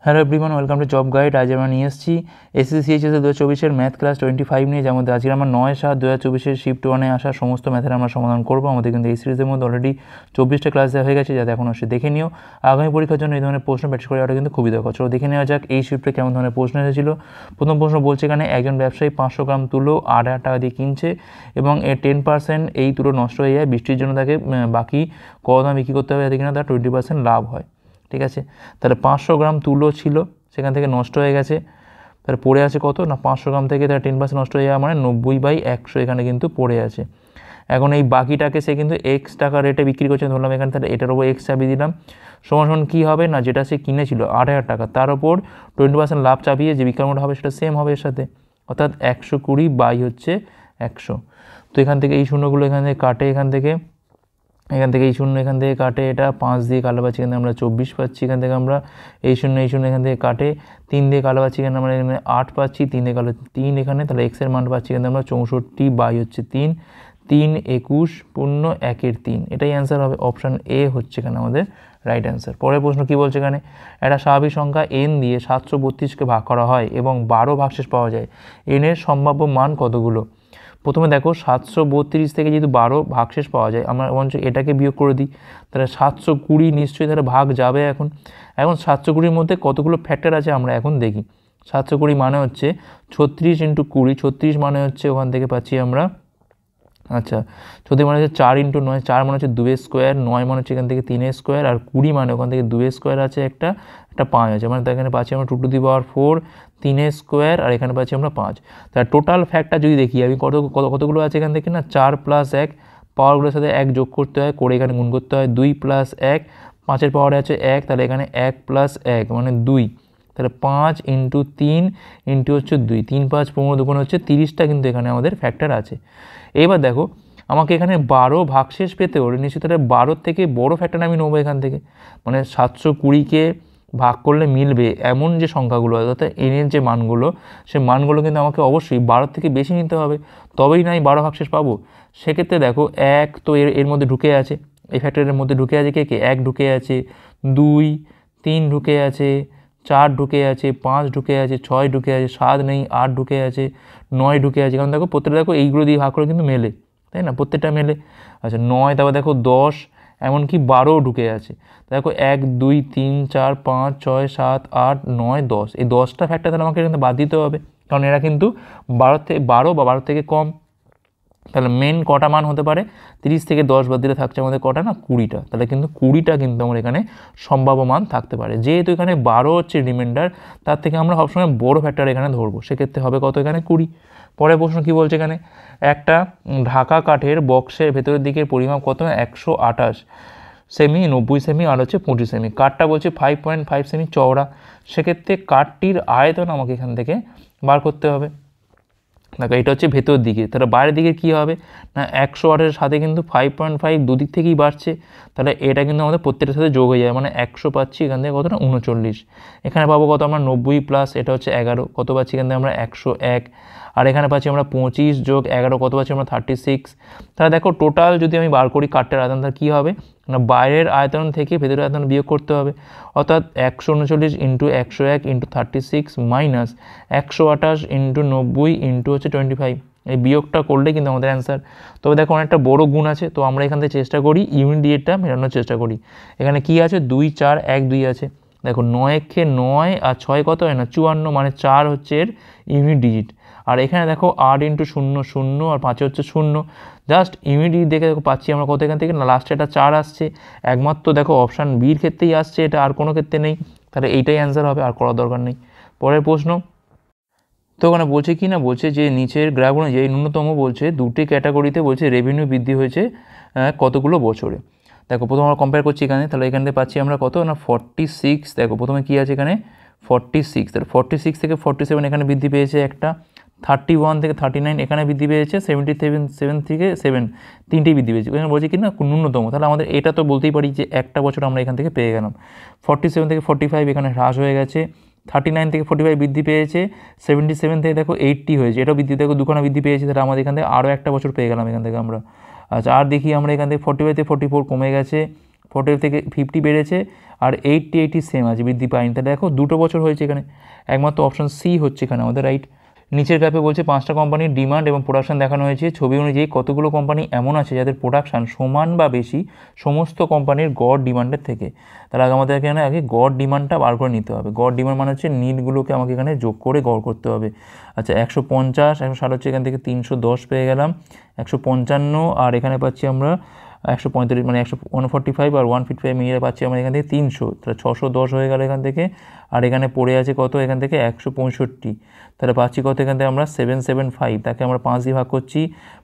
Hello everyone, welcome to job guide. আজ আমরা নিয়ে এসেছি এসএসসি সিএইচএস 2024 ম্যাথ ক্লাস 25 নিয়ে, যার মধ্যে আজকে আমরা 9/7/2024 শিফট 1-এ আসা সমস্ত ম্যাথের আমরা সমাধান করবো। আমাদের কিন্তু এই সিরিজের মধ্যে অলরেডি 24টা ক্লাস দেওয়া হয়ে গেছে, যাতে এখন অবশ্যই দেখে নিও। আগামী পরীক্ষার জন্য এই ধরনের প্রশ্ন প্র্যাকটিস করে ওটা কিন্তু খুবই দরকার। চলো দেখে নেওয়া যাক এই শিফটে কেমন ধরনের প্রশ্ন এসেছিল। প্রথম প্রশ্ন বলছে এখানে একজন ব্যবসায়ী 500 গ্রাম তুলো 8,000 টাকা দিয়ে কিনছে এবং এর 10% এই তুলো নষ্ট হয়ে যায়। বৃষ্টির জন্য তাকে বাকি কত দাম বিক্রি করতে হবে যাতে কিনা তার 20% লাভ হয়। ঠিক আছে, তাহলে 500 গ্রাম তুলো ছিল, সেখান থেকে নষ্ট হয়ে গেছে, তাহলে পড়ে আছে কত না 500 গ্রাম থেকে তার 10% নষ্ট হয়ে যাওয়া মানে 90/100 এখানে কিন্তু পড়ে আছে। এখন এই বাকিটাকে সে কিন্তু এক্স টাকা রেটে বিক্রি করছে ধরলাম এখানে, তাহলে এটার ওপর এক্স চাপিয়ে দিলাম। সমান কী হবে না, যেটা সে কিনেছিল 8,000 টাকা তার ওপর 20% লাভ চাপিয়ে যে বিক্রয়মূল্য হবে সেটা সেম হবে এর সাথে, অর্থাৎ 120/100। তো এখান থেকে এই শূন্যগুলো এখান থেকে কাটে, এখান থেকে এই শূন্য এখান থেকে কাটে, এটা 5 দিয়ে কালো পাচ্ছি, এখান থেকে আমরা 24 পাচ্ছি। এখান থেকে আমরা এই শূন্য এখান থেকে কাটে 3 দিয়ে কালো পাচ্ছি, এখানে আমরা এখানে 8 পাচ্ছি, 3 দিয়ে কালো 3 এখানে, তাহলে এক্সের মান পাচ্ছি এখানে আমরা 64/3, 3 21 পূর্ণ 1/3। এটাই অ্যান্সার হবে, অপশান এ হচ্ছে এখানে আমাদের রাইট অ্যান্সার। পরের প্রশ্ন কী বলছে এখানে, একটা স্বাভাবিক সংখ্যা এন দিয়ে 732কে ভাগ করা হয় এবং 12 ভাগশেষ পাওয়া যায়, এন এর সম্ভাব্য মান কতগুলো? প্রথমে দেখো 732 থেকে যেহেতু 12 ভাগশেষ পাওয়া যায়, আমরা বরঞ্চ এটাকে বিয়োগ করে দিই, তাহলে 720 নিশ্চয়ই তাহলে ভাগ যাবে। এখন 720-র মধ্যে কতগুলো ফ্যাক্টর আছে আমরা এখন দেখি। 720 মানে হচ্ছে 36 × 20, 36 মানে হচ্ছে ওখান থেকে পাচ্ছি আমরা, আচ্ছা 34 মানে হচ্ছে 4 × 9, 4 মানে হচ্ছে 2 স্কোয়ার, 9 মানে হচ্ছে এখান থেকে 3 স্কোয়ার, আর 20 মানে ওখান থেকে 2 স্কোয়ার আছে একটা 5 আছে, মানে এখানে পাচ্ছি আমরা 2^4, 3 স্কোয়ার, আর এখানে পাচ্ছি আমরা 5। তার টোটাল ফ্যাক্টটা যদি দেখি আমি কতগুলো আছে এখান থেকে না, 4 + 1, পাওয়ারগুলোর সাথে 1 যোগ করতে হয়, করে এখানে গুণ করতে হয়, 2 + 1, 5-এর পাওয়ারে আছে 1, তাহলে এখানে 1 + 1 মানে 2, তাহলে 5 × 3 × হচ্ছে 2, 3 5 15 2 হচ্ছে 30টা কিন্তু এখানে আমাদের ফ্যাক্টর আছে। এবার দেখো আমাকে এখানে 12 ভাগশেষ পেতে হলে নিশ্চয়ই তাহলে 12 থেকে বড় ফ্যাক্টর আমি নেবো এখান থেকে, মানে 720কে ভাগ করলে মিলবে এমন যে সংখ্যাগুলো আছে, অর্থাৎ এনের যে মানগুলো, সে মানগুলো কিন্তু আমাকে অবশ্যই 12 থেকে বেশি নিতে হবে, তবেই না আমি 12 ভাগশেষ পাবো। সেক্ষেত্রে দেখো 1 তো এর মধ্যে ঢুকে আছে, এই ফ্যাক্টরের মধ্যে ঢুকে আছে কে 1 ঢুকে আছে, 2 3 ঢুকে আছে, 4 ঢুকে আছে, 5 ঢুকে আছে, 6 ঢুকে আছে, 7 নেই, 8 ঢুকে আছে, 9 ঢুকে আছে, কারণ দেখো প্রত্যেকটা দেখো এইগুলো দিয়ে ভাগ করে কিন্তু মেলে, তাই না, প্রত্যেকটা মেলে। আচ্ছা 9, তারপর দেখো 10, এমনকি 12 ঢুকে আছে, দেখো 1 2 3 4 5 6 7 8 9 10, এই 10টা ফ্যাক্টর তাহলে আমাকে কিন্তু বাদ দিতে হবে, কারণ এরা কিন্তু 12 বা 12 থেকে কম। তাহলে মেন কটা মান হতে পারে, 30 থেকে 10 বাদ দিলে থাকছে আমাদের কটা না 20টা, তাহলে কিন্তু 20টা কিন্তু আমার এখানে সম্ভাব্য মান থাকতে পারে। যেহেতু এখানে 12 হচ্ছে রিমাইন্ডার, তার থেকে আমরা সবসময় বড় ফ্যাক্টর এখানে ধরবো, সেক্ষেত্রে হবে কত এখানে 20। পরের প্রশ্ন কী বলছে এখানে, একটা ঢাকা কাঠের বক্সের ভেতরের দিকের পরিমাপ কত, 128 সেমি, 90 সেমি আর হচ্ছে 25 সেমি। কাঠটা বলছে 5.5 সেমি চওড়া, সেক্ষেত্রে কাঠটির আয়তন আমাকে এখান থেকে বার করতে হবে। দেখো এটা হচ্ছে ভেতর দিকে, তাহলে বাইরের দিকে কী হবে না, 108-এর সাথে কিন্তু 5.5 দুদিক থেকেই বাড়ছে, তাহলে এটা কিন্তু আমাদের প্রত্যেকটার সাথে যোগ হয়ে যায়, মানে 100 পাচ্ছি এখান থেকে কত না 39। এখানে পাবো কত আমরা 90 প্লাস এটা হচ্ছে 11, কত পাচ্ছি এখান থেকে আমরা 101, আর এখানে পাচ্ছি আমরা 25 যোগ 11 কত পাচ্ছি আমরা 36। তাহলে দেখো টোটাল যদি আমি বার করি কাঠের আয়তন, তাহলে কী হবে না, বাইরের আয়তন থেকে ভেতরের আয়তন বিয়োগ করতে হবে, অর্থাৎ 139 × 101 × 36 মাইনাস 128 × 90 × হচ্ছে 25, এই বিয়োগটা করলে কিন্তু আমাদের অ্যান্সার। তবে দেখো অনেকটা বড় গুণ আছে, তো আমরা এখান থেকে চেষ্টা করি ইউনিট ডিজিটটা মেলানোর চেষ্টা করি। এখানে কি আছে 2 4 1 2 আছে, দেখো 9 9 আর 6 কত হয় না 54, মানে 4 হচ্ছে এর ইউনিট ডিজিট। আর এখানে দেখো 8 × 0 0 আর 5 হচ্ছে 0, জাস্ট ইউনিট ডিজিট দেখে দেখো পাচ্ছি আমরা কত এখান থেকে না, লাস্টে একটা 4 আসছে, একমাত্র দেখো অপশান বির ক্ষেত্রেই আসছে, এটা আর কোনো ক্ষেত্রে নেই, তাহলে এইটাই অ্যান্সার হবে, আর করার দরকার নেই। পরের প্রশ্ন, তো ওখানে বলছে কি না, বলছে যে নিচের গ্রাফ অনুযায়ী ন্যূনতম বলছে দুটি ক্যাটাগরিতে বলছে রেভিনিউ বৃদ্ধি হয়েছে কতগুলো বছরে। দেখো প্রথমে আমরা কম্পেয়ার করছি এখানে, তাহলে এখান থেকে পাচ্ছি আমরা কত না 46, দেখো প্রথমে কী আছে এখানে 46, তাহলে 46 থেকে 47 এখানে বৃদ্ধি পেয়েছে একটা, 31 থেকে 39 এখানে বৃদ্ধি পেয়েছে, 77 থেকে 7 তিনটেই বৃদ্ধি পেয়েছে। এখানে বলছে কি না ন্যূনতম, তাহলে আমাদের এটা তো বলতেই পারি যে একটা বছর আমরা এখান থেকে পেয়ে গেলাম। 47 থেকে 45 এখানে হ্রাস হয়ে গেছে, 39 থেকে 45 বৃদ্ধি পেয়েছে, 77 থেকে দেখো 80 হয়েছে, এটাও বৃদ্ধি দেখো দুখানা বৃদ্ধি পেয়েছে, তাহলে আমাদের এখান থেকে আরও একটা বছর পেয়ে গেলাম এখান থেকে আমরা। আচ্ছা আর দেখি আমরা এখান থেকে 45 থেকে 44 কমে গেছে, 45 থেকে 50 বেড়েছে, আর 80 সেম আছে, বৃদ্ধি পায়নি। তাহলে দেখো 2 বছর হয়েছে এখানে, একমাত্র অপশন সি হচ্ছে এখানে আমাদের রাইট। নিচের গ্রাফে বলছে 5টা কোম্পানির ডিমান্ড এবং প্রোডাকশন দেখানো হয়েছে। ছবি অনুযায়ী কতগুলো কোম্পানি এমন আছে যাদের প্রোডাকশান সমান বা বেশি সমস্ত কোম্পানির গড় ডিমান্ডের থেকে। তাহলে আমাদের এখানে আগে গড় ডিমান্ডটা বার করে নিতে হবে। গড় ডিমান্ড মানে হচ্ছে নিটগুলোকে আমাকে এখানে যোগ করে গড় করতে হবে। আচ্ছা 150, 160 হচ্ছে এখান থেকে 310 পেয়ে গেলাম, 155, আর এখানে পাচ্ছি আমরা 145, মানে 145 আর 155 মিলিয়ে পাচ্ছি আমরা এখান থেকে 300, তাহলে 610 হয়ে গেল এখান থেকে। আর এখানে পড়ে আছে কত এখান থেকে 165, তাহলে পাচ্ছি কত এখান থেকে আমরা 775, তাকে আমরা 5 দিয়ে ভাগ করছি,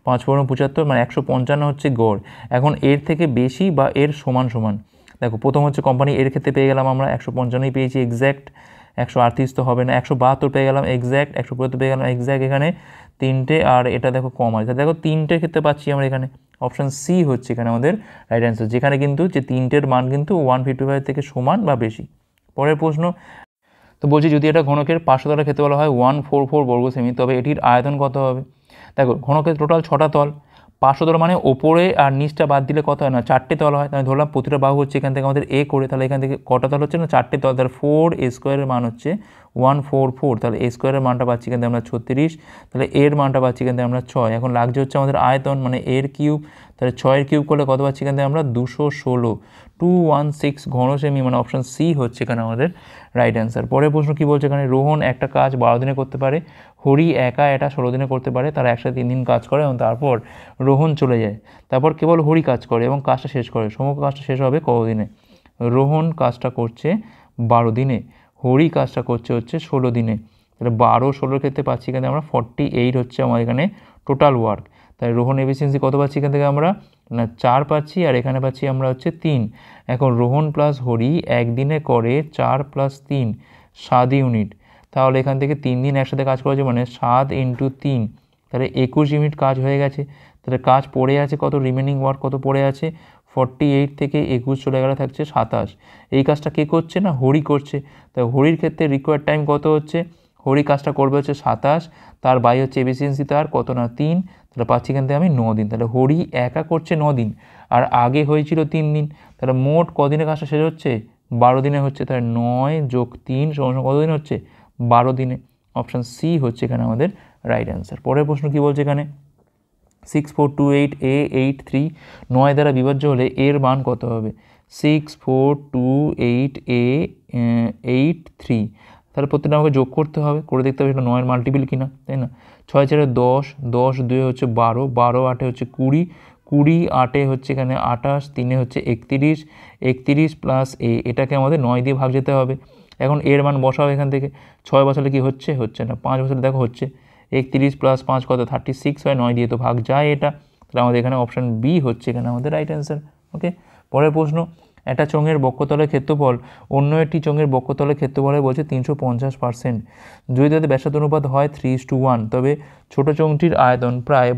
5 4 75, মানে 155 হচ্ছে গড়। এখন এর থেকে বেশি বা এর সমান সমান, দেখো প্রথম হচ্ছে কোম্পানি এর ক্ষেত্রে পেয়ে গেলাম আমরা 155 পেয়েছি এক্স্যাক্ট, 138 তো হবে না, 172 পেয়ে গেলাম এক্স্যাক্ট, 175 পেয়ে গেলাম এক্স্যাক্ট, এখানে 3টে, আর এটা দেখো কম আছে, দেখো 3টের ক্ষেত্রে পাচ্ছি আমরা এখানে অপশান সি হচ্ছে এখানে আমাদের রাইট অ্যান্সার, যেখানে কিন্তু যে 3টের মান কিন্তু 155 থেকে সমান বা বেশি। পরের প্রশ্ন, তো বলছি যদি এটা ঘনকের পার্শ্বতলের ক্ষেত্রে বলা হয় 144 বর্গ সেমি, তবে এটির আয়তন কত হবে? দেখো ঘনকের টোটাল 6টা তল, পার্শ্বতল মানে ওপরে আর নিচটা বাদ দিলে কত হয় না 4টে তল হয়। তাহলে ধরলাম প্রতিটা বাহু হচ্ছে এখান থেকে আমাদের এ করে, তাহলে এখান থেকে কটা তল হচ্ছে না 4টে তল, তাহলে 4a স্কোয়ারের মান হচ্ছে 144, তাহলে এ স্কোয়ারের মানটা পাচ্ছি এখান থেকে আমরা 36, তাহলে এর মানটা পাচ্ছি এখান থেকে আমরা 6। এখন লাগছে হচ্ছে আমাদের আয়তন মানে এর কিউব, তাহলে 6 এর কিউব করলে কত পাচ্ছি এখান থেকে আমরা 216, 216 ঘন সেমি, মানে অপশান সি হচ্ছে এখানে আমাদের রাইট অ্যান্সার। পরের প্রশ্ন কী বলছে এখানে, রোহন একটা কাজ 12 দিনে করতে পারে, হরি একা এটা 16 দিনে করতে পারে, তারা একসাথে 3 দিন কাজ করে এবং তারপর রোহন চলে যায়, তারপর কেবল হরি কাজ করে এবং কাজটা শেষ করে। সমগ্র কাজটা শেষ হবে কত দিনে? রোহন কাজটা করছে 12 দিনে, হরি কাজটা করছে হচ্ছে 16 দিনে, তাহলে 12 16 ক্ষেত্রে পাচ্ছি এখানে আমরা 48 হচ্ছে আমার এখানে টোটাল ওয়ার্ক। তাই রোহন এফিসিয়েন্সি কত পাচ্ছি এখান থেকে আমরা না 4 পাচ্ছি, আর এখানে পাচ্ছি আমরা হচ্ছে 3। এখন রোহন প্লাস হরি একদিনে করে 4 + 3 7 ইউনিট, তাহলে এখান থেকে 3 দিন একসাথে কাজ করেছে মানে 7 × 3, তাহলে 21 ইউনিট কাজ হয়ে গেছে। তাহলে কাজ পড়ে আছে কত, রিমেনিং ওয়ার্ক কত পড়ে আছে, 48 থেকে 21 চলে গেলে থাকছে 27। এই কাজটা কে করছে না হরি করছে, তাই হরির ক্ষেত্রে রিকোয়ার্ড টাইম কত হচ্ছে, হরি কাজটা করবে হচ্ছে 27, তার বাই হচ্ছে এফিসিয়েন্সি তার কত না 3, তাহলে পাচ্ছি এখান থেকে আমি 9 দিন। তাহলে হরি একা করছে 9 দিন, আর আগে হয়েছিল 3 দিন, তাহলে মোট কদিনে কাজটা শেষ হচ্ছে 12 দিনে হচ্ছে, তাহলে 9 + 3 = কতদিন হচ্ছে 12 দিনে। অপশান সি হচ্ছে এখানে আমাদের রাইট অ্যান্সার। পরের প্রশ্ন কী বলছে এখানে, 6428a 83 9 দ্বারা বিভাজ্য হলে এর মান কত হবে? 6428a 83, তাহলে প্রত্যেকটা আমাকে যোগ করতে হবে, করে দেখতে হবে এটা 9-এর মাল্টিপিল কিনা, তাই না? 6 4 10, 10 2 হচ্ছে 12, 12 8 হচ্ছে 20, 20 8 হচ্ছে এখানে 28, 3 হচ্ছে 31, 31 প্লাস এটাকে আমাদের 9 দিয়ে ভাগ যেতে হবে। এখন এর মান বসাও এখান থেকে, 6 বসালে কি হচ্ছে, হচ্ছে না, 5 বসালে দেখো হচ্ছে, 31 + 5 কত 36 হয়, 9 দিয়ে তো ভাগ যায় এটা, তাহলে আমাদের এখানে অপশান বি হচ্ছে এখানে আমাদের রাইট অ্যান্সার। ওকে, পরের প্রশ্ন, একটা চোঙের বক্ষতলের ক্ষেত্রফল অন্য একটি চোঙের বক্ষতলের ক্ষেত্রফলে বলছে 350%, যদি তাদের ব্যাসার্ধ অনুপাত হয় 3:1, তবে ছোট চোঙটির আয়তন প্রায়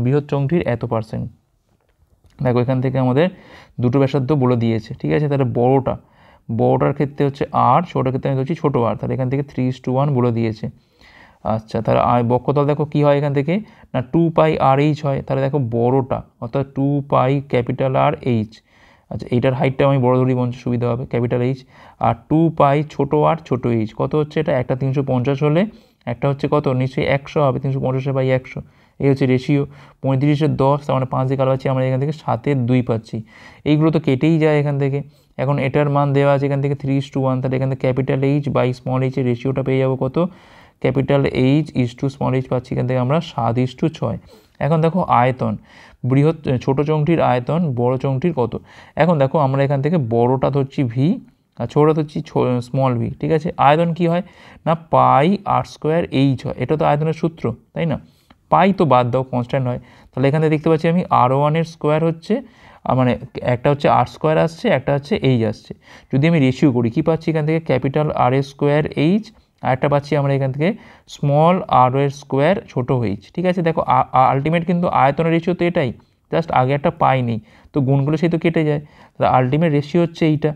বৃহৎ চোঙটির এত %। দেখো এখান থেকে আমাদের দুটো ব্যাসার্ধ বলে দিয়েছে, ঠিক আছে? তাহলে বড়টার ক্ষেত্রে হচ্ছে আর, ছোটোটার ক্ষেত্রে আমি ধরছি ছোটো আর, তাহলে এখান থেকে 3:1 বলে দিয়েছে। আচ্ছা, তাহলে বক্ষতল দেখো কী হয় এখান থেকে না 2πr/h হয়, তাহলে দেখো বড়টা অর্থাৎ 2πR/h। আচ্ছা, এইটার হাইটটা আমি বড় ধরি বঞ্চ সুবিধা হবে, H, আর 2π ছোটো আর ছোটো h কত হচ্ছে, এটা একটা 350 হলে একটা হচ্ছে কত নিশ্চয়ই 100 হবে, 350/100, এই হচ্ছে রেশিও। 35/10, তার মানে 5 দিয়ে কালো পাচ্ছি আমরা এখান থেকে 7/2 পাচ্ছি, এইগুলো তো কেটেই যায় এখান থেকে। এখন এটার মান দেওয়া আছে এখান থেকে 3:1, তাহলে এখান থেকে H/h এর রেশিওটা পেয়ে যাবো কত, H/h পাচ্ছি এখান থেকে আমরা 7:6। এখন দেখো আয়তন, ছোটো চোঙটির আয়তন বড় চোঙটির কত। এখন দেখো আমরা এখান থেকে বড়টা ধরছি ভি আর ছোটোটা ধরছি স্মল ভি, ঠিক আছে? আয়তন কি হয় না πr²h হয়, এটা তো আয়তনের সূত্র, তাই না? পাই তো বাদ দাও, কনস্ট্যান্ট হয়, তাহলে এখান থেকে দেখতে পাচ্ছি আমি r1-এর স্কোয়ার হচ্ছে, মানে একটা হচ্ছে r² আসছে, একটা হচ্ছে h আসছে। যদি আমি রেশিও করি কী পাচ্ছি এখান থেকে R²h, আর একটা পাচ্ছি আমরা এখান থেকে স্মল r² ছোটো h, ঠিক আছে? দেখো আলটিমেট কিন্তু আয়তনের রেশিও তো এটাই, জাস্ট আগে একটা পাই নেই, তো গুণগুলো সেই তো কেটে যায়, তাহলে আলটিমেট রেশিও হচ্ছে এইটা।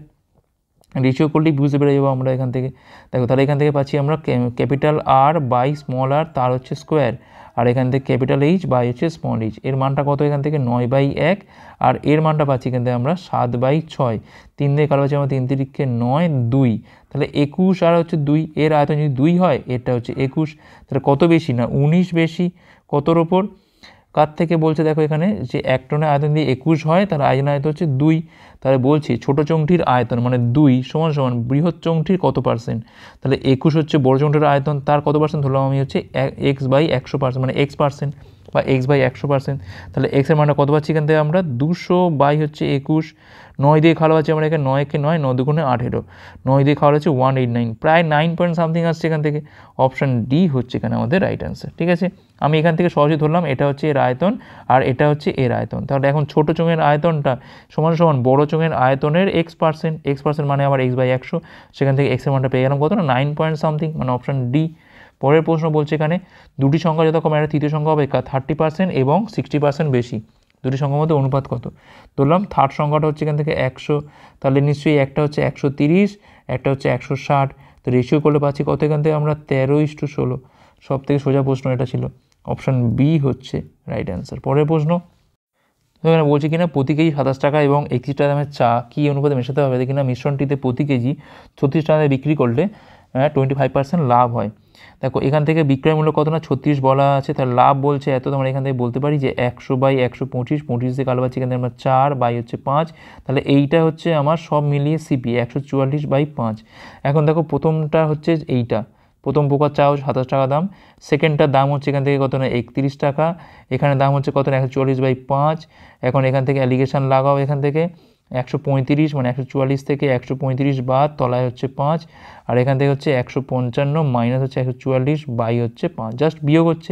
রেশিও করলেই বুঝতে পেরে যাবো আমরা এখান থেকে। দেখো তাহলে এখান থেকে পাচ্ছি আমরা ক্যাপিটাল আর বাই স্মল আর তার হচ্ছে স্কোয়ার, আর এখান থেকে ক্যাপিটাল এইচ বাই হচ্ছে স্মল এইচ, এর মানটা কত এখান থেকে 9/1, আর এর মানটা পাচ্ছি এখান থেকে আমরা 7/6, 3 দিয়ে কালো পাচ্ছি আমরা 3 তিরিখে 9, 2, তাহলে 21 আর হচ্ছে 2, এর আয়তন যদি 2 হয় এটা হচ্ছে 21, তাহলে কত বেশি না 19 বেশি, কতর ওপর কার থেকে বলছে দেখো এখানে যে 1 টনের আয়তন দিয়ে 21 হয় তার আয়তন আয়তন হচ্ছে 2, তাহলে বলছি ছোটো চোঙটির আয়তন মানে 2 সমান সমান বৃহৎ চোঙটির কত পার্সেন্ট, তাহলে 21 হচ্ছে বড় চোঙটির আয়তন, তার কত পার্সেন্ট ধরলাম আমি হচ্ছে x/100%, মানে x% বা x/100%, তাহলে x এর মানটা কত পাচ্ছি এখান থেকে আমরা 200/21, 9 দিয়ে খাওয়া পাচ্ছি আমরা এখানে 9কে 9, 9 দুগুণে 18, 9 দিয়ে খাওয়া হচ্ছে 189, প্রায় 9 পয়েন্ট সামথিং আসছে এখান থেকে। অপশান ডি হচ্ছে এখানে আমাদের রাইট অ্যান্সার। ঠিক আছে, আমি এখান থেকে সহজে ধরলাম এটা হচ্ছে এর আয়তন আর এটা হচ্ছে এর আয়তন, তাহলে এখন ছোটো চোঙের আয়তনটা সমান সমান বড় চোঙের আয়তনের x% মানে আবার x/100, সেখান থেকে x এর মানটা পেয়ে গেলাম কত না 9 পয়েন্ট সামথিং, মানে অপশান ডি। পরের প্রশ্ন বলছে এখানে দুটি সংখ্যা যতক্ষণ একটা তৃতীয় সংখ্যা হবে 30% এবং 60% বেশি, দুটি সংখ্যার মধ্যে অনুপাত কত? ধরলাম থার্ড সংখ্যাটা হচ্ছে এখান থেকে 100, তাহলে নিশ্চয়ই একটা হচ্ছে 130, একটা হচ্ছে 160, তো রেশিও করলে পাচ্ছি কত এখান থেকে আমরা 13:16, সব থেকে সোজা প্রশ্ন এটা ছিল, অপশান বি হচ্ছে রাইট অ্যান্সার। পরের প্রশ্ন এখানে বলছি কিনা প্রতি কেজি 27 টাকা এবং 31 টাকা দামের চা কী অনুপাতে মেশাতে হবে, কিনা মিশ্রণটিতে প্রতি কেজি 36 টাকায় বিক্রি করলে 25% লাভ হয়। দেখো এখান থেকে বিক্রয় মূল্য কত না 36 বলা আছে, তাহলে লাভ বলছে এত, তোমরা এখান থেকে বলতে পারি যে 100/125, 25 দিয়ে কালো পাচ্ছি এখান থেকে আমরা 4 বাই হচ্ছে 5, তাহলে এইটা হচ্ছে আমার সব মিলিয়ে সিপি 144/5। এখন দেখো প্রথমটা হচ্ছে এইটা, প্রথম প্রকার চা হচ্ছে 27 টাকা দাম, সেকেন্ডটার দাম হচ্ছে এখান থেকে কত না 31 টাকা, এখানে দাম হচ্ছে কত না 144/5। এখন এখান থেকে অ্যালিগেশন লাগাও, এখান থেকে 135 মানে 144 থেকে 135 বাদ, তলায় হচ্ছে 5, আর এখান থেকে হচ্ছে 155 মাইনাস হচ্ছে 144 বাই হচ্ছে 5, জাস্ট বিয়োগ হচ্ছে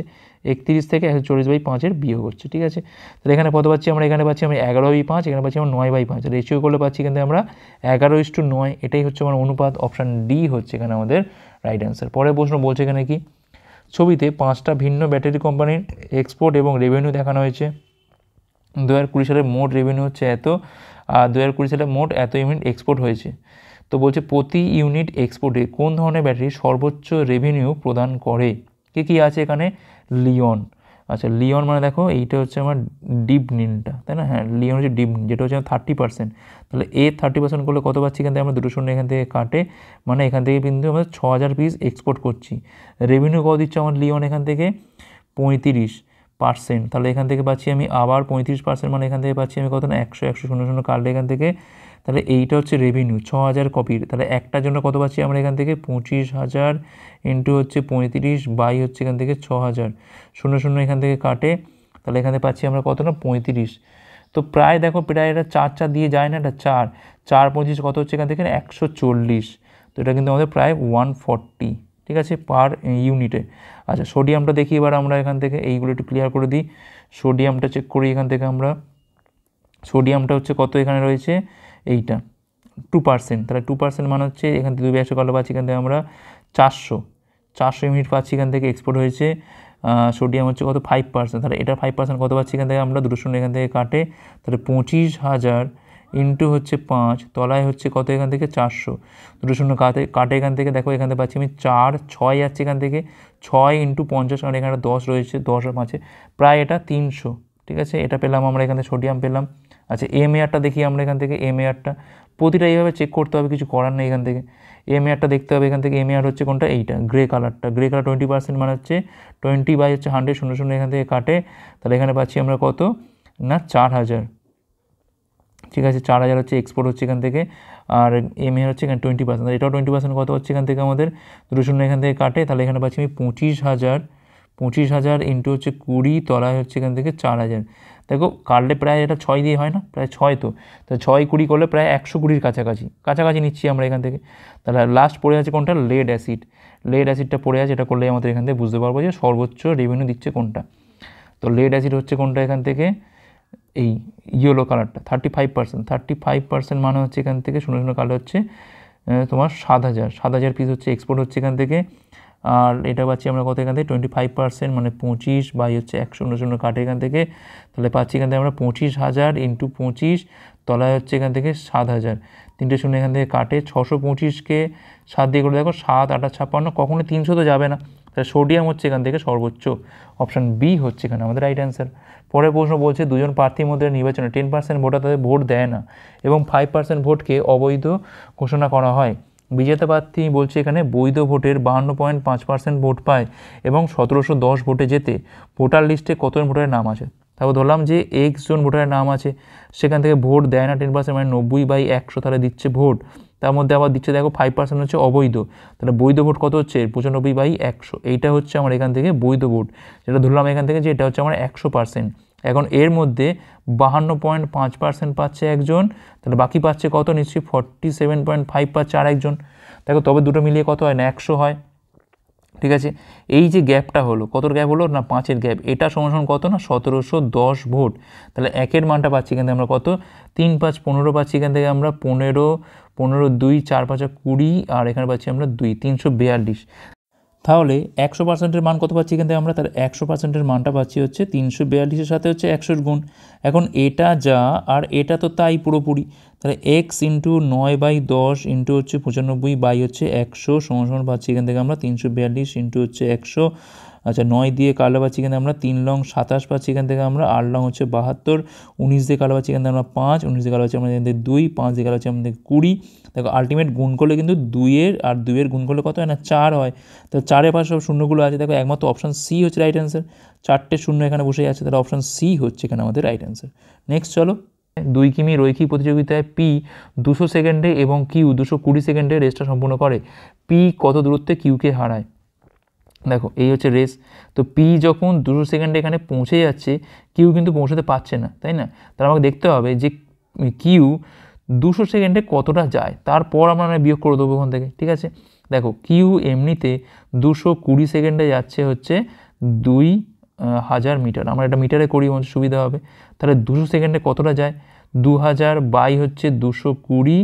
31 থেকে 144/5 বিয়োগ হচ্ছে। ঠিক আছে, তাহলে এখানে কত পাচ্ছি আমরা, এখানে পাচ্ছি আমরা 11/5, এখানে পাচ্ছি আমরা 9/5, রেশিও করলে পাচ্ছি এখান থেকে আমরা 11:9, এটাই হচ্ছে আমার অনুপাত। অপশান ডি হচ্ছে এখানে আমাদের রাইট অ্যান্সার। পরের প্রশ্ন বলছে এখানে কি, ছবিতে 5টা ভিন্ন ব্যাটারি কোম্পানির এক্সপোর্ট এবং রেভিনিউ দেখানো হয়েছে। 2020 সালে মোট রেভিনিউ হচ্ছে এত, আর 2020 সালে মোট এত ইউনিট এক্সপোর্ট হয়েছে। তো বলছে প্রতি ইউনিট এক্সপোর্টে কোন ধরনের ব্যাটারি সর্বোচ্চ রেভিনিউ প্রদান করে, কী আছে এখানে, লিওন। আচ্ছা লিওন মানে দেখো এইটা হচ্ছে আমার ডিপ নিনটা, তাই না, হ্যাঁ লিওন হচ্ছে ডিপ নিন, যেটা হচ্ছে 30%, তাহলে 30% করলে কত পাচ্ছি এখান থেকে আমরা দুটো শূন্য এখান থেকে কাটে, মানে এখান থেকে কিন্তু আমরা 6000 পিস এক্সপোর্ট করছি। রেভিনিউ কত দিচ্ছে আমার লিওন এখান থেকে 35%, তাহলে এখান থেকে পাচ্ছি আমি আবার 35%, মানে এখান থেকে পাচ্ছি আমি কত না 100 কাটলে এখান থেকে, তাহলে এইটা হচ্ছে রেভিনিউ 6000 কপির, তাহলে একটার জন্য কত পাচ্ছি আমরা এখান থেকে 25,000 ইন্টু হচ্ছে 35 বাই হচ্ছে এখান থেকে 6000, 00 এখান থেকে কাটে, তাহলে এখানে পাচ্ছি আমরা কত না 35, তো প্রায় দেখো প্রায় এটা 4 দিয়ে যায় না, এটা 4 25 কত হচ্ছে এখান থেকে 140, তো এটা কিন্তু আমাদের প্রায় 140, ঠিক আছে, পার ইউনিটে। আচ্ছা সোডিয়ামটা দেখি এবার আমরা এখান থেকে, এইগুলো একটু ক্লিয়ার করে দিই, সোডিয়ামটা চেক করি এখান থেকে আমরা, সোডিয়ামটা হচ্ছে কত এখানে রয়েছে এইটা 2%, তাহলে 2% মানে হচ্ছে এখান থেকে 2 কালো পাচ্ছি এখান থেকে আমরা 400 ইউনিট পাচ্ছি এখান থেকে এক্সপোর্ট হয়েছে। সোডিয়াম হচ্ছে কত 5%, তাহলে এটা 5% কত পাচ্ছি এখান থেকে আমরা দুটো শূন্য এখান থেকে কাটে, তাহলে 25,000 ইন্টু হচ্ছে 5, তলায় হচ্ছে কত এখান থেকে 400, দুটো শূন্য কাটে এখান থেকে দেখো এখান থেকে পাচ্ছি আমি 4, 6 যাচ্ছে এখান থেকে 6 ইন্টু 50, কারণ এখানে 10 রয়েছে, 10 আর 5 প্রায় এটা 300, ঠিক আছে, এটা পেলাম আমরা এখান থেকে সোডিয়াম পেলাম। আচ্ছা এমএআরটা দেখি আমরা এখান থেকে, এমএআরটা প্রতিটা এইভাবে চেক করতে হবে, কিছু করার নেই এখান থেকে, এমএআরটা দেখতে হবে এখান থেকে, এমএআর হচ্ছে কোনটা এইটা গ্রে কালারটা, গ্রে কালার 20% মানে হচ্ছে 20 বাই হচ্ছে 100, 00 এখান থেকে কাটে, তাহলে এখানে পাচ্ছি আমরা কত না 4000, ঠিক আছে 4000 হচ্ছে এক্সপোর্ট হচ্ছে এখান থেকে, আর এমএআর হচ্ছে এখানে 20%, এটাও 20% কত হচ্ছে এখান থেকে আমাদের 00 এখান থেকে কাটে, তাহলে এখানে পাচ্ছি আমি 25,000 ইন্টু হচ্ছে 20, তলায় হচ্ছে এখান থেকে 4000, দেখো কাটলে প্রায় এটা 6 দিয়ে হয় না, প্রায় 6, তো 6 20 করলে প্রায় 120 কাছাকাছি নিচ্ছি আমরা এখান থেকে। তাহলে লাস্ট পড়ে আছে কোনটা, লেড অ্যাসিডটা পড়ে আছে, এটা করলে আমাদের এখান থেকে বুঝতে পারবো যে সর্বোচ্চ রেভিনিউ দিচ্ছে কোনটা। তো লেড অ্যাসিড হচ্ছে কোনটা এখান থেকে, এই ইয়েলো কালারটা 35% মানে হচ্ছে এখান থেকে 00 কালার হচ্ছে তোমার 7000 পিস হচ্ছে এক্সপোর্ট হচ্ছে এখান থেকে, আর এটা পাচ্ছি আমরা কত এখান থেকে 25% মানে 25 বাই হচ্ছে 100 কাটে এখান থেকে, তাহলে পাচ্ছি এখান থেকে আমরা 25,000 ইন্টু 25, তলায় হচ্ছে এখান থেকে 7000, তিনটে শূন্য এখান থেকে কাটে, 625কে 7 দিয়ে করে দেখো 7 8 56, কখনোই 300 তো যাবে না, তাহলে সোডিয়াম হচ্ছে এখান থেকে সর্বোচ্চ, অপশান বি হচ্ছে এখানে আমাদের রাইট অ্যান্সার। পরের প্রশ্ন বলছে দুজন প্রার্থীর মধ্যে নির্বাচনে 10% ভোটার তাদের ভোট দেয় না এবং 5% ভোটকে অবৈধ ঘোষণা করা হয়। বিজেতা প্রার্থী বলছে এখানে বৈধ ভোটের 52.5% ভোট পায় এবং 1710 ভোটে জেতে। ভোটার লিস্টে কতজন ভোটারের নাম আছে? তারপর ধরলাম যে এক্স জন ভোটারের নাম আছে, সেখান থেকে ভোট দেয় না 10%, মানে 90/100 তাহলে দিচ্ছে ভোট। তার মধ্যে আবার দিচ্ছে দেখো 5% হচ্ছে অবৈধ, তাহলে বৈধ ভোট কত হচ্ছে 95/100, এইটা হচ্ছে আমার এখান থেকে বৈধ ভোট, যেটা ধরলাম এখান থেকে যে এটা হচ্ছে আমার 100%। এখন এর মধ্যে 52.5% পাচ্ছে একজন, তাহলে বাকি পাচ্ছে কত? নিশ্চয়ই 47.5 পাচ্ছে আর একজন। দেখো তবে দুটো মিলিয়ে কত হয় না 100 হয়, ঠিক আছে। এই যে গ্যাপটা হলো, কত গ্যাপ হলো না 5-এর গ্যাপ, এটা সমান কত না 1710 ভোট। তাহলে একের মানটা পাচ্ছি এখান থেকে আমরা কত 3 5 15 পাচ্ছি এখান থেকে আমরা 15 15 2 4 5 20, আর এখানে পাচ্ছি আমরা 2 342। তাহলে 100%-এর মান কত পাচ্ছি এখান থেকে আমরা? তাহলে 100%-এর মানটা পাচ্ছি হচ্ছে 342-এর সাথে হচ্ছে 100 গুণ। এখন এটা যা আর এটা তো তাই পুরোপুরি, তাহলে এক্স ইন্টু 9/10 ইন্টু হচ্ছে 95 বাই হচ্ছে 100 সমান পাচ্ছি এখান থেকে আমরা 342 ইন্টু হচ্ছে 100। আচ্ছা 9 দিয়ে কালো পাচ্ছি এখানে আমরা 3 লং 27 পাচ্ছি এখান থেকে আমরা, 8 লং হচ্ছে 72, 19 দিয়ে কালো পাচ্ছি এখান থেকে আমরা 5, 19 দিয়ে কালো পাচ্ছি আমাদের 2, 5 দিয়ে কালো পাচ্ছি আমাদের 20। দেখো আলটিমেট গুণ করলে কিন্তু 2-এর আর 2-এর গুণ করলে কত হয় না 4 হয়। তো 4-এর পাশে সব শূন্যগুলো আছে, দেখো একমাত্র অপশান সি হচ্ছে রাইট অ্যান্সার, 4টে শূন্য এখানে বসে আছে, তাহলে অপশান সি হচ্ছে এখানে আমাদের রাইট অ্যান্সার। নেক্সট চলো, 2 কিমি রৈখিক প্রতিযোগিতায় পি 200 সেকেন্ডে এবং কিউ 220 সেকেন্ডে রেসটা সম্পূর্ণ করে। পি কত দূরত্বে কিউকে হারায়? দেখো এই হচ্ছে রেস, তো পি যখন 200 সেকেন্ডে এখানে পৌঁছে যাচ্ছে, কিউ কিন্তু পৌঁছাতে পারছে না, তাই না? তাহলে আমাকে দেখতে হবে যে কিউ 200 সেকেন্ডে কতটা যায়, তারপর আমরা বিয়োগ করে দেবো ওখান থেকে, ঠিক আছে। দেখো কিউ এমনিতে 220 সেকেন্ডে যাচ্ছে হচ্ছে 2000 মিটার, আমরা এটা মিটারে করি সুবিধা হবে। তাহলে 200 সেকেন্ডে কতটা যায়? 2000 বাই হচ্ছে 220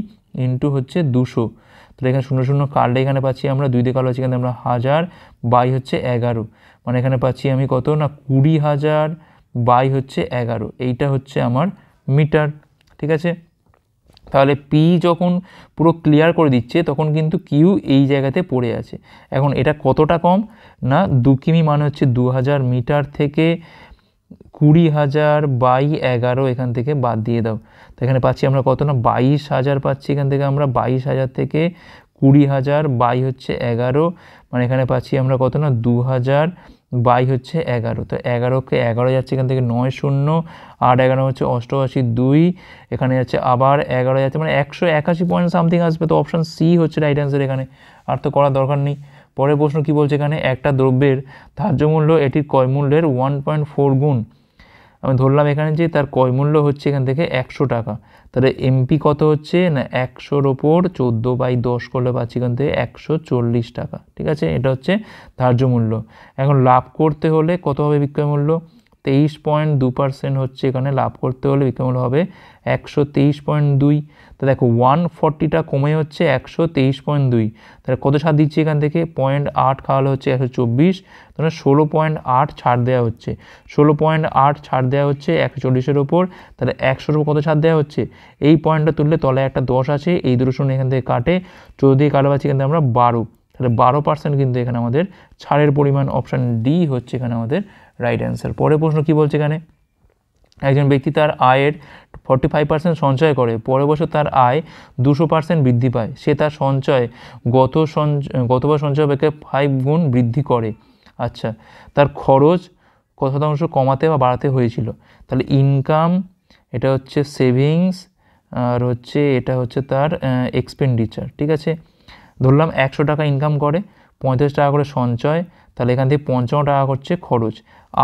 ইন্টু হচ্ছে 200, তাহলে এখানে 0 0 কাটলে এখানে পাচ্ছি আমরা 2 দিয়ে কালো পাচ্ছি এখানে আমরা 1000 বাই হচ্ছে 11, মানে এখানে পাচ্ছি আমি কত না 20,000 বাই হচ্ছে 11, এইটা হচ্ছে আমার মিটার, ঠিক আছে। তাহলে পি যখন পুরো ক্লিয়ার করে দিচ্ছে তখন কিন্তু কিউ এই জায়গাতে পড়ে আছে। এখন এটা কতটা কম না 2 কিমি মানে হচ্ছে 2000 মিটার থেকে 20,000 বাই 11 এখান থেকে বাদ দিয়ে দাও, তো এখানে পাচ্ছি আমরা কত না 22,000 পাচ্ছি এখান থেকে আমরা, 22,000 থেকে 20,000 বাই হচ্ছে 11, মানে এখানে পাচ্ছি আমরা কত না 2,000 বাই হচ্ছে 11, তো 11কে 11 যাচ্ছে এখান থেকে 9 0, 8 11 হচ্ছে 88 2, এখানে যাচ্ছে আবার 11 যাচ্ছে, মানে 181 পয়েন্ট সামথিং আসবে, তো অপশান সি হচ্ছে রাইট অ্যান্সার এখানে, আর তো করার দরকার নেই। পরের প্রশ্ন কি বলছে এখানে, একটা দ্রব্যের ধার্য মূল্য এটির ক্রয় মূল্যের 1.4 গুণ। আমি ধরলাম এখানে যে তার ক্রয় মূল্য হচ্ছে এখান থেকে 100 টাকা, তাহলে এমপি কত হচ্ছে না 100-র ওপর 14/10 করলে পাচ্ছি এখান থেকে 140 টাকা, ঠিক আছে। এটা হচ্ছে ধার্য মূল্য। এখন লাভ করতে হলে কত হবে বিক্রয় মূল্য? 23.2% হচ্ছে এখানে লাভ করতে হলে বিক্রয় মূল্য হবে 123.2, তো দেখো 140টা কমে হচ্ছে 123.2, তাহলে কত ছাড় দিচ্ছি এখান থেকে 0.8 খাওয়ালে হচ্ছে 124, তাহলে 16.8 ছাড় দেওয়া হচ্ছে, 16.8 ছাড় দেওয়া হচ্ছে 140-এর ওপর, তাহলে 100-র ওপর কত ছাড় দেওয়া হচ্ছে? এই পয়েন্টটা তুললে তলায় একটা 10 আছে, এই দুটো শূন্য এখান থেকে কাটে, 14 দিয়ে কাটা পাচ্ছি এখান থেকে আমরা 12, তাহলে 12% কিন্তু এখানে আমাদের ছাড়ের পরিমাণ, অপশান ডি হচ্ছে এখানে আমাদের রাইট অ্যান্সার। পরের প্রশ্ন কি বলছে এখানে, একজন ব্যক্তি তার আয়ের 45% সঞ্চয় করে, পরের বছর তার আয় 200% বৃদ্ধি পায়, সে তার সঞ্চয় গতবার সঞ্চয় অপেক্ষা 5 গুণ বৃদ্ধি করে। আচ্ছা, তার খরচ কত শতাংশ কমাতে বা বাড়াতে হয়েছিল? তাহলে ইনকাম, এটা হচ্ছে সেভিংস, আর হচ্ছে এটা হচ্ছে তার এক্সপেন্ডিচার, ঠিক আছে। ধরলাম 100 টাকা ইনকাম করে, 35 টাকা করে সঞ্চয়, তাহলে এখান থেকে 55 টাকা করছে খরচ।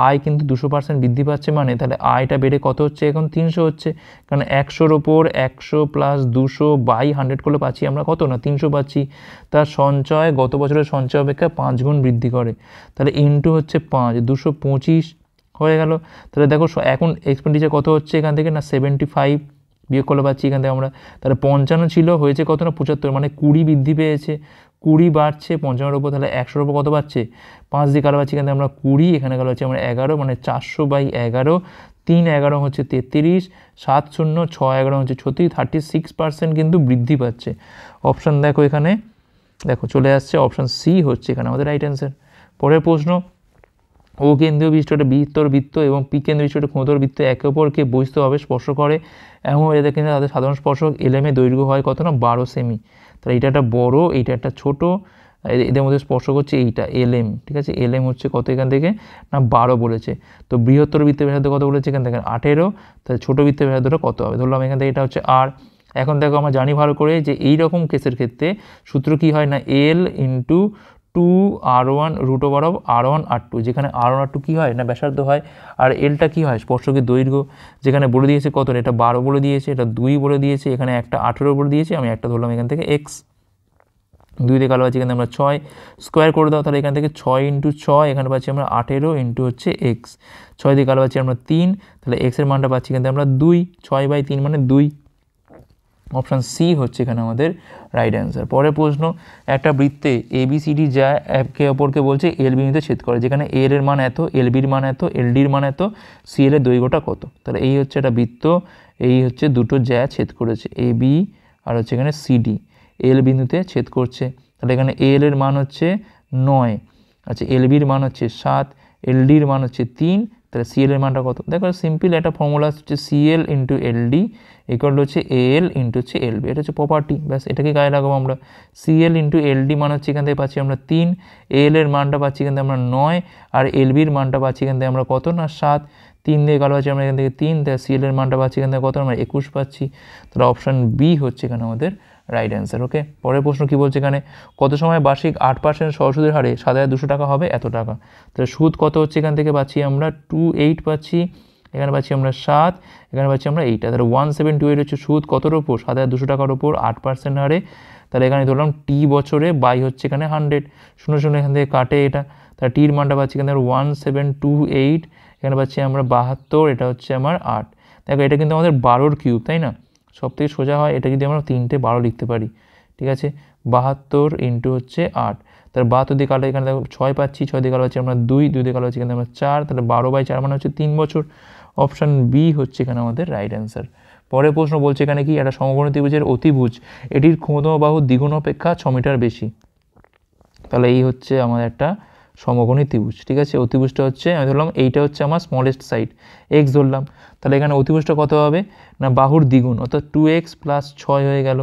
আয় কিন্তু 200% বৃদ্ধি পাচ্ছে, মানে তাহলে আয়টা বেড়ে কত হচ্ছে এখন 300 হচ্ছে, কারণ 100-র ওপর 100 প্লাস 200 বাই 100 করলে পাচ্ছি আমরা কত না 300 পাচ্ছি। তার সঞ্চয় গত বছরের সঞ্চয় অপেক্ষা 5 গুণ বৃদ্ধি করে, তাহলে ইন্টু হচ্ছে 5, 225 হয়ে গেল। তাহলে দেখো এখন এক্সপেন্ডিচার কত হচ্ছে এখান থেকে না 75, বিয়োগ করলে পাচ্ছি এখান থেকে আমরা, তাহলে 55 ছিল হয়েছে কত না 75, মানে 20 বৃদ্ধি পেয়েছে, 20 বাড়ছে 55-র ওপর, তাহলে 100-র ওপর কত পাচ্ছে 5 দিয়ে কালো পাচ্ছি এখান থেকে আমরা 20, এখানে কালো পাচ্ছি আমরা 11, মানে 400/11, 3, 11 হচ্ছে 33, 7, 0, 6, 11 হচ্ছে 36, 36% কিন্তু বৃদ্ধি পাচ্ছে। অপশান দেখো এখানে, দেখো চলে আসছে অপশান সি হচ্ছে এখানে আমাদের রাইট অ্যান্সার। পরের প্রশ্ন, ও কেন্দ্রীয় বিশিষ্ট একটা বৃত্তর বৃত্ত এবং পি কেন্দ্রীয় বিশিষ্ট একটা ক্ষুদ্র বৃত্ত একে অপরকে বহিস্থভাবে স্পর্শ করে, এমন এদের কিন্তু তাদের সাধারণ স্পর্শক এলএম এর দৈর্ঘ্য হয় কত না 12 সেমি। তাহলে এটা একটা বড়, এইটা একটা ছোট, এদের মধ্যে স্পর্শ করছে এইটা এলএম, ঠিক আছে। এলএম হচ্ছে কত এখান থেকে না 12 বলেছে। তো বৃহত্তর বৃত্তের ব্যাসার্ধ কত বলেছে এখান থেকে 18, তাহলে ছোটো বৃত্তের ব্যাসার্ধটা কত হবে, ধরলাম এখান থেকে এটা হচ্ছে আর। এখন দেখো আমরা জানি ভালো করে যে এই রকম কেসের ক্ষেত্রে সূত্র কি হয় না L into 2r1 root over of r1 r2, যেখানে r1 r2 কী হয় না ব্যাসার্ধ হয়, আর এলটা কী হয় স্পর্শকের দৈর্ঘ্য, যেখানে বলে দিয়েছে কত, এটা 12 বলে দিয়েছে, এটা 2 বলে দিয়েছে, এখানে একটা 18 বলে দিয়েছে, আমি একটা ধরলাম এখান থেকে এক্স, 2 দিয়ে কালো পাচ্ছি এখানে আমরা 6, স্কোয়ার করে দাও, তাহলে এখান থেকে 6 ইন্টু 6, এখানে পাচ্ছি আমরা 18 ইন্টু হচ্ছে এক্স, 6 দিয়ে কালো পাচ্ছি আমরা 3, তাহলে এক্সের মানটা পাচ্ছি এখান থেকে আমরা 2, 6/3 মানে 2। অপশান সি হচ্ছে এখানে আমাদের রাইট অ্যান্সার। পরের প্রশ্ন, একটা বৃত্তে এবিসিডি যা একে অপরকে বলছে এল বিন্দুতে ছেদ করে, যেখানে এল এর মান এত, এল বির মান এত, এলডির মান এত, সিএল এর দৈর্ঘ্যটা কত। তাহলে এই হচ্ছে একটা বৃত্ত, এই হচ্ছে দুটো জ্যা ছেদ করেছে এ বি আর হচ্ছে এখানে সিডি, এল বিন্দুতে ছেদ করছে। তাহলে এখানে এল এর মান হচ্ছে 9, আচ্ছা এল বির মান হচ্ছে 7, এলডির মান হচ্ছে 3, তাহলে সিএল এর মানটা কত। দেখো সিম্পল একটা ফর্মুলা হচ্ছে সিএল ইন্টু এলডি ইকুয়াল হচ্ছে এল ইন্টু হচ্ছে এলবি, এটা হচ্ছে প্রপার্টি, ব্যাস এটাকে গায়ে লাগাবো আমরা। সিএল ইন্টু এলডি মান হচ্ছে এখান থেকে পাচ্ছি আমরা 3, এল এর মানটা পাচ্ছি এখান থেকে আমরা 9, আর এলবির মানটা পাচ্ছি এখান থেকে আমরা কত না 7, 3 দিয়ে কালো পাচ্ছি আমরা এখান থেকে 3, তাহলে সিএল এর মানটা পাচ্ছি এখান থেকে কত আমরা 21 পাচ্ছি। তাহলে অপশান বি হচ্ছে এখানে আমাদের রাইট অ্যান্সার। ওকে, পরের প্রশ্ন কী বলছে এখানে, কত সময় বার্ষিক 8% সহসুদের হারে 7,200 টাকা হবে এত টাকা। তাহলে সুদ কত হচ্ছে এখান থেকে পাচ্ছি আমরা 28 পাচ্ছি, এখানে পাচ্ছি আমরা 7, এখানে পাচ্ছি আমরা 8, তাহলে 1728 হচ্ছে সুদ কতর ওপর 7,200 টাকার ওপর 8% হারে। তাহলে এখানে ধরলাম টি বছরে বাই হচ্ছে এখানে 100, 0 এখান থেকে কাটে এটা, তাহলে টির মানটা পাচ্ছি এখানে 1728, এখানে পাচ্ছি আমরা 72, এটা হচ্ছে আমার 8। দেখো এটা কিন্তু আমাদের 12 কিউব, তাই না, সব থেকে সোজা হয় এটা যদি আমরা 3টে 12 লিখতে পারি, ঠিক আছে। 72 ইন্টু হচ্ছে 8, তাহলে 72 দিয়ে কালো এখানে দেখো 6 পাচ্ছি, 6 দিয়ে কালো পাচ্ছি আমরা 2, 2 দিয়ে কালো পাচ্ছি এখানে আমরা 4, তাহলে 12/4 মানে হচ্ছে 3 বছর। অপশান বি হচ্ছে এখানে আমাদের রাইট অ্যান্সার। পরের প্রশ্ন বলছে এখানে কি, একটা সমকোণী ত্রিভুজের অতিভুজ এটির ক্ষুদ্র বাহু দ্বিগুণ অপেক্ষা 6 মিটার বেশি। তাহলে এই হচ্ছে আমাদের একটা সমকোণী ত্রিভুজ, ঠিক আছে। অতিভুজটা হচ্ছে আমি ধরলাম এইটা হচ্ছে আমার স্মলেস্ট সাইড এক্স ধরলাম, তাহলে এখানে অতিভুজটা কত হবে না বাহুর দ্বিগুণ, অর্থাৎ 2x + 6 হয়ে গেল।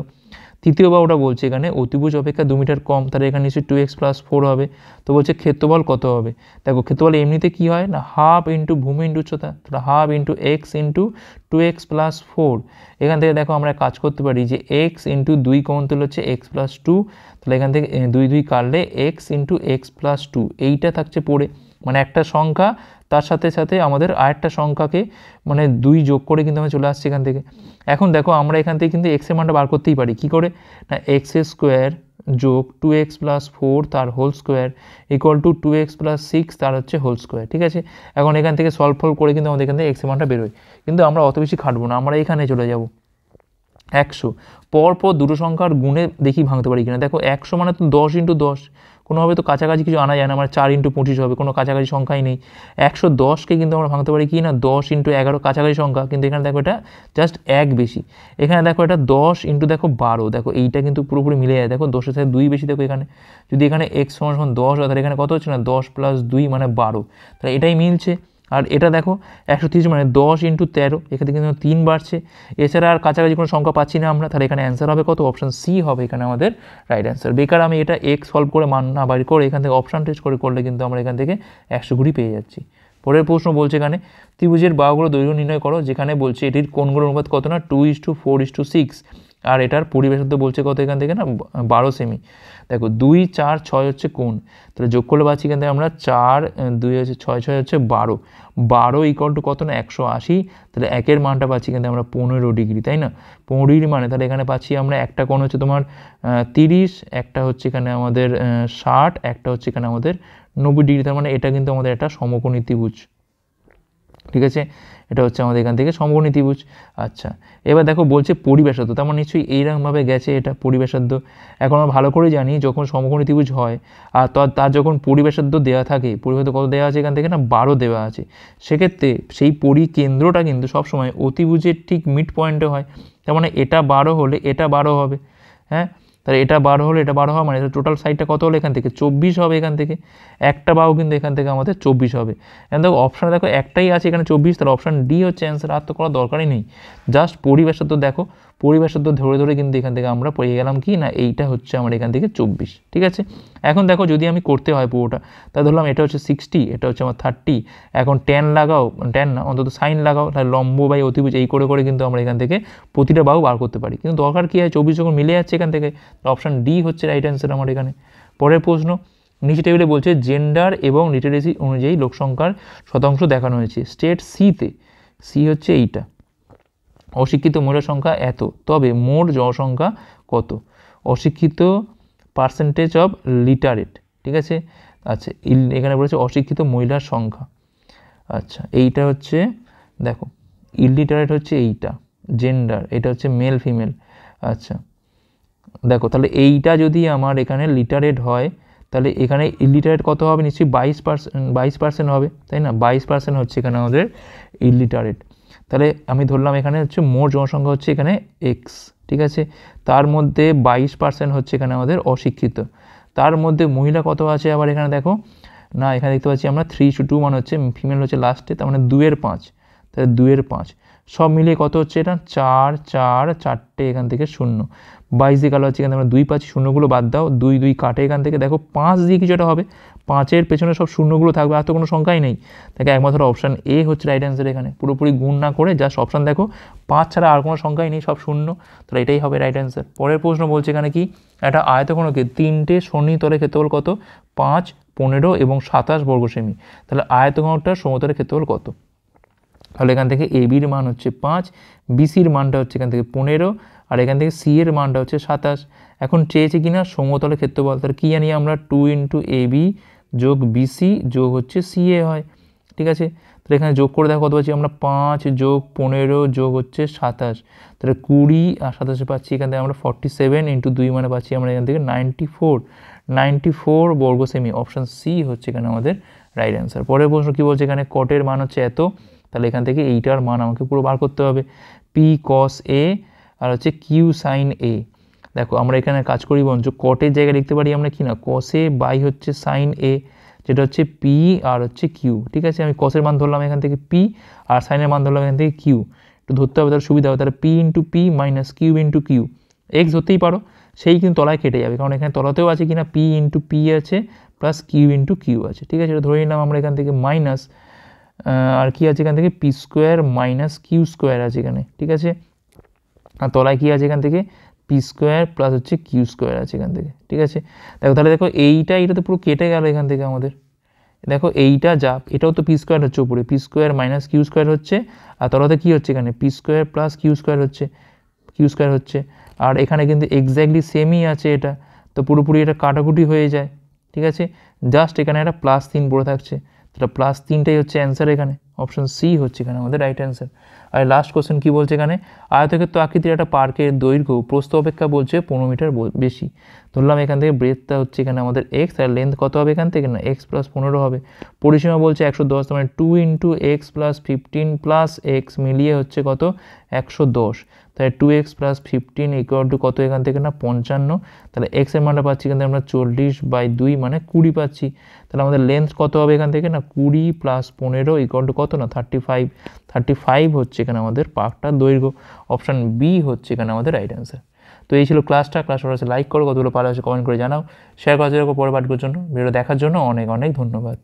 তৃতীয় বাহুটা বলছে এখানে অতিভুজ অপেক্ষা 2 মিটার কম, তাহলে এখানে নিশ্চয়ই 2x + 4 হবে। তো বলছে ক্ষেত্রফল কত হবে, দেখো ক্ষেত্রফল এমনিতে কি হয় না হাফ ইন্টু ভূমি ইন্টু উচ্চতা, তাহলে half into x into 2x + 4। এখান থেকে দেখো আমরা কাজ করতে পারি যে x ইন্টু 2 কমন তুলে হচ্ছে x + 2, তাহলে এখান থেকে 2 2 কাটলে x ইন্টু x + 2 এইটা থাকছে পড়ে, মানে একটা সংখ্যা তার সাথে সাথে আমাদের আরেকটা সংখ্যাকে মানে 2 যোগ করে কিন্তু আমরা চলে আসছি এখান থেকে। এখন দেখো আমরা এখান থেকে কিন্তু এক্সের মানটা বার করতেই পারি, কী করে না x² যোগ 2x + 4 তার whole square equal to 2x + 6 তার হচ্ছে হোল স্কোয়ার, ঠিক আছে। এখন এখান থেকে সলভ করে কিন্তু আমাদের এখান থেকে এক্সের মানটা বেরোয়, কিন্তু আমরা অত বেশি খাটবো না, আমরা এখানে চলে যাব 100, পরপর দুটো সংখ্যার গুণে দেখি ভাঙতে পারি কিনা। দেখো 100 মানে তো 10 ইন্টু 10, কোনোভাবে তো কাছাকাছি কিছু আনা যায় না, আমার 4 ইন্টু 25 হবে, কোনো কাছাকাছি সংখ্যাই নেই। 110কে কিন্তু আমরা ভাঙতে পারি কি না 10 ইন্টু 11 কাছাকাছি সংখ্যা, কিন্তু এখানে দেখো এটা জাস্ট 1 বেশি, এখানে দেখো এটা 10 ইন্টু দেখো 12, দেখো এইটা কিন্তু পুরোপুরি মিলে যায়, দেখো 10-এর সাথে 2 বেশি, দেখো এখানে যদি এখানে x = 10 হয় তাহলে এখানে কত হচ্ছে না 10 + 2 মানে 12, তাহলে এটাই মিলছে। আর এটা দেখো 130 মানে 10 ইন্টু 13, এখানে কিন্তু 3 বাড়ছে, এছাড়া আর কাছাকাছি কোনো সংখ্যা পাচ্ছি না আমরা, তাহলে এখানে অ্যান্সার হবে কত, অপশান সি হবে এখানে আমাদের রাইট অ্যান্সার। বেকার আমি এটা এক্স সলভ করে মান না বাইর করে এখান থেকে অপশান টেস্ট করলে কিন্তু আমরা এখান থেকে 120 পেয়ে যাচ্ছি। পরের প্রশ্ন বলছে এখানে ত্রিভুজের বাহুগুলো দৈর্ঘ্য নির্ণয় করো, যেখানে বলছে এটির কোণগুলোর অনুপাত কত না 2:4:6, আর এটার পরিবেশার্ধ বলছে কত এখান থেকে না 12 সেমি। দেখো 2, 4, 6 হচ্ছে কোণ, তাহলে যোগ করলে পাচ্ছি এখান থেকে আমরা 4, 2 হচ্ছে 6, 6 হচ্ছে 12, 12 ইকুয়াল টু কত না 180, তাহলে একের মানটা পাচ্ছি কিন্তু আমরা 15 ডিগ্রি, তাই না। 15 মানে তাহলে এখানে পাচ্ছি আমরা একটা কোণ হচ্ছে তোমার 30, একটা হচ্ছে এখানে আমাদের 60, একটা হচ্ছে এখানে আমাদের 90 ডিগ্রি, তার মানে এটা কিন্তু আমাদের একটা সমকোণী ত্রিভুজ। ঠিক আছে, এটা হচ্ছে আমাদের এখান থেকে সমকোণী ত্রিভুজ। আচ্ছা, এবার দেখো বলছে পরিব্যাসার্ধ, তার মানে নিশ্চয়ই এইরকমভাবে গেছে এটা পরিব্যাসার্ধ। এখন আমরা ভালো করে জানি যখন সমকোণী ত্রিভুজ হয় আর তার যখন পরিব্যাসার্ধ দেওয়া থাকে, পরিব্যাসার্ধ কত দেওয়া আছে এখান থেকে না 12 দেওয়া আছে, সেক্ষেত্রে সেই পরিকেন্দ্রটা কিন্তু সবসময় অতিভুজের ঠিক মিড পয়েন্টে হয়। তার মানে এটা 12 হলে এটা 12 হবে, হ্যাঁ, তাহলে এটা 12 হলে এটা 12 হবে, মানে টোটাল সাইডটা কত হলো এখান থেকে 24 হবে। এখান থেকে একটা বাহু কিন্তু এখান থেকে আমাদের 24 হবে। এখন দেখো অপশানে দেখো একটাই আছে এখানে 24, তাহলে অপশান ডি হচ্ছে অ্যান্সার, আর তো করার দরকারই নেই। জাস্ট পরিব্যাসার্ধ দেখো, পরিব্যাসার্ধ ধরে ধরে কিন্তু এখান থেকে আমরা পেয়ে গেলাম কি না এইটা হচ্ছে আমার এখান থেকে 24। ঠিক আছে, এখন দেখো যদি আমি করতে হয় পুরোটা, তা ধরলাম এটা হচ্ছে 60, এটা হচ্ছে আমার 30, এখন ট্যান লাগাও, ট্যান না অন্তত সাইন লাগাও, তাহলে লম্ব বাই অতিভুজ এই করে করে কিন্তু আমরা এখান থেকে প্রতিটা বাহু বার করতে পারি। কিন্তু দরকার কী হয় 24 যখন মিলে যাচ্ছে এখান থেকে, অপশান ডি হচ্ছে রাইট অ্যান্সার আমার এখানে। পরের প্রশ্ন, নিচে টেবিলে বলছে জেন্ডার এবং লিটারেসি অনুযায়ী লোকসংখ্যার শতাংশ দেখানো হয়েছে। স্টেট সিতে, সি হচ্ছে এইটা, অশিক্ষিত মহিলার সংখ্যা এত, তবে মোট জনসংখ্যা কত? অশিক্ষিত পার্সেন্টেজ অফ লিটারেট, ঠিক আছে। আচ্ছা, এখানে বলেছে অশিক্ষিত মহিলার সংখ্যা। আচ্ছা, এইটা হচ্ছে দেখো ইলিটারেট হচ্ছে এইটা, জেন্ডার এটা হচ্ছে মেল ফিমেল। আচ্ছা দেখো, তাহলে এইটা যদি আমার এখানে লিটারেট হয়, তাহলে এখানে ইলিটারেট কত হবে? নিশ্চয়ই 22% হবে, তাই না? 22% হচ্ছে এখানে আমাদের ইলিটারেট। তাহলে আমি ধরলাম এখানে হচ্ছে মোট জনসংখ্যা হচ্ছে এখানে এক্স, ঠিক আছে, তার মধ্যে 22% হচ্ছে এখানে আমাদের অশিক্ষিত। তার মধ্যে মহিলা কত আছে আবার এখানে দেখো না, এখানে দেখতে পাচ্ছি আমরা 3:2 মানে হচ্ছে ফিমেল হচ্ছে লাস্টে, তার মানে 2/5, তাহলে 2/5 সব মিলিয়ে কত হচ্ছে এটা 4, 4, 4টে এখান থেকে 0, 22 দিয়ে কালো হচ্ছে এখানে আমরা 2 পাচ্ছি, শূন্যগুলো বাদ দাও, 2 2 কাটে এখান থেকে, দেখো 5 দিয়ে কিছু একটা হবে, 5-এর পেছনে সব শূন্যগুলো থাকবে, আর তো কোনো সংখ্যাই নেই। দেখো একমাত্র অপশান এ হচ্ছে রাইট অ্যান্সার এখানে, পুরোপুরি গুণ না করে জাস্ট অপশান দেখো 5 ছাড়া আর কোনো সংখ্যাই নেই, সব শূন্য, তাহলে এটাই হবে রাইট অ্যান্সার। পরের প্রশ্ন বলছে এখানে কি, একটা আয়তঘনকে 3টে সমতলের ক্ষেত্রফল কত? 5, 15 এবং 27 বর্গ সেমি, তাহলে আয়তঘনটার সমতলের ক্ষেত্রফল কত? তাহলে এখান থেকে এ বির মান হচ্ছে 5, বিসির মানটা হচ্ছে এখান থেকে 15, আর এখান থেকে সি এর মানটা হচ্ছে 27। এখন চেয়েছে কিনা সমতলের ক্ষেত্রফল, তাহলে কী জানি আমরা 2 × AB যোগ BC যোগ হচ্ছে CA হয়, ঠিক আছে। তাহলে এখানে যোগ করে দেখো কত পাচ্ছি আমরা, 5 যোগ 15 যোগ হচ্ছে 27, তাহলে 20 আর 27 পাচ্ছি এখান থেকে আমরা 47 × 2 মানে পাচ্ছি আমরা এখান থেকে 94 বর্গ সেমি, অপশান সি হচ্ছে এখানে আমাদের রাইট অ্যান্সার। পরের প্রশ্ন কী বলছে এখানে, কটের মান হচ্ছে এত, তাহলে এখান থেকে এইটার মান আমাকে পুরো বার করতে হবে, পি কস এ আর হচ্ছে কিউ সাইন এ। দেখো আমরা এখানে কাজ করি বঞ্চ, কটের জায়গায় লিখতে পারি আমরা কি না, কসে বাই হচ্ছে সাইন এ, যেটা হচ্ছে পি আর হচ্ছে কিউ, ঠিক আছে। আমি কসের মান ধরলাম এখান থেকে পি, আর সাইনের মান ধরলাম এখান থেকে কিউ, একটু ধরতে হবে তাহলে সুবিধা হবে, তাহলে P × P minus Q × Q, X ধরতেই পারো, সেই কিন্তু তলায় কেটে যাবে, কারণ এখানে তলাতেও আছে কিনা পি × পি আছে প্লাস কিউ × কিউ আছে, ঠিক আছে। এটা ধরে নিলাম আমরা এখান থেকে মাইনাস, আর কি আছে এখান থেকে P square minus Q square আছে এখানে, ঠিক আছে। আর তলায় কি আছে এখান থেকে পি স্কোয়ার প্লাস হচ্ছে কিউ স্কোয়ার আছে এখান থেকে, ঠিক আছে। দেখো তাহলে দেখো এইটা তো পুরো কেটে গেল এখান থেকে আমাদের, দেখো এইটা যা, এটাও তো পি স্কোয়ার হচ্ছে উপরে, P square minus Q square হচ্ছে, আর তলাতে কী হচ্ছে এখানে P square plus Q square হচ্ছে, আর এখানে কিন্তু এক্স্যাক্টলি সেমই আছে এটা, তো পুরোপুরি এটা কাটাকুটি হয়ে যায়, ঠিক আছে। জাস্ট এখানে একটা +3 পড়ে থাকছে, তাহলে +3টাই হচ্ছে অ্যান্সার এখানে, অপশন সি হচ্ছে এখানে আমাদের রাইট অ্যান্সার। আর লাস্ট কোশ্চেন কী বলছে এখানে, আয়তক্ষেত্র আকৃতির একটা পার্কের দৈর্ঘ্য প্রস্থ অপেক্ষা বলছে 15 মিটার বেশি, ধরলাম এখান থেকে ব্রেথটা হচ্ছে এখানে আমাদের এক্স, আর লেন্থ কত হবে এখান থেকে না এক্স প্লাস 15 হবে, পরিসীমা বলছে 110, মানে 2 × x + 15 + x মিলিয়ে হচ্ছে কত 110, তাহলে 2x + 15 = কত এখান থেকে না 55, তাহলে x এর মানটা পাচ্ছি এখান থেকে আমরা 40/2 মানে 20 পাচ্ছি, তাহলে আমাদের লেন্থ কত হবে এখান থেকে না 20 + 15 = কত না 35 হচ্ছে এখানে আমাদের পার্কটার দৈর্ঘ্য, অপশান বি হচ্ছে এখানে আমাদের রাইট অ্যান্সার। তো এই ছিল ক্লাসটা লাইক করো, কতগুলো পারা হচ্ছে কমেন্ট করে জানাও, শেয়ার করার জন্য পরে পাঠকের জন্য, ভিডিও দেখার জন্য অনেক অনেক ধন্যবাদ।